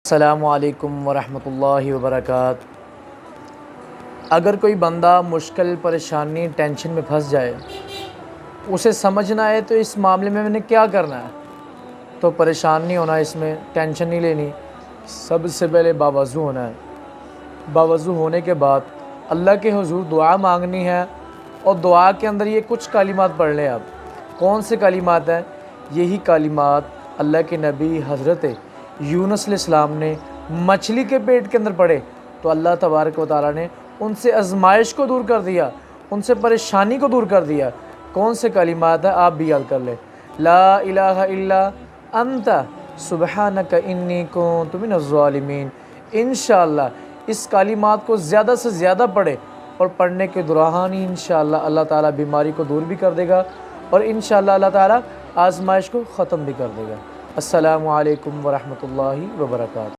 السلام علیکم ورحمۃ اللہ وبرکاتہ۔ اگر کوئی بندہ مشکل، پریشانی، ٹینشن میں پھنس جائے، اسے سمجھنا ہے تو اس معاملے میں نے کیا کرنا ہے، تو پریشان نہیں ہونا، اس میں ٹینشن نہیں لینی۔ سب سے پہلے باوضو ہونا ہے۔ باوضو ہونے کے بعد اللہ کے حضور دعا مانگنی ہے، اور دعا کے اندر یہ کچھ کلمات پڑھ لیں آپ۔ کون سے کلمات ہیں؟ یہی کلمات اللہ کے نبی حضرت یونس علیہ السلام نے مچھلی کے پیٹ کے اندر پڑھے تو اللہ تبارک و تعالیٰ نے ان سے آزمائش کو دور کر دیا، ان سے پریشانی کو دور کر دیا۔ کون سے کلمات ہیں؟ آپ بھی یاد کر لیں۔ لا الہ الا انت سبحانک انی کنت من الظالمین۔ انشاءاللہ اس کلمات کو زیادہ سے زیادہ پڑھیں، اور پڑھنے کے دوران ہی انشاءاللہ اللہ تعالیٰ بیماری کو دور بھی کر دے گا، اور انشاءاللہ اللہ تعالیٰ آزمائش کو ختم بھی کر دے گا۔ السلام علیکم ورحمۃ اللہ وبرکاتہ۔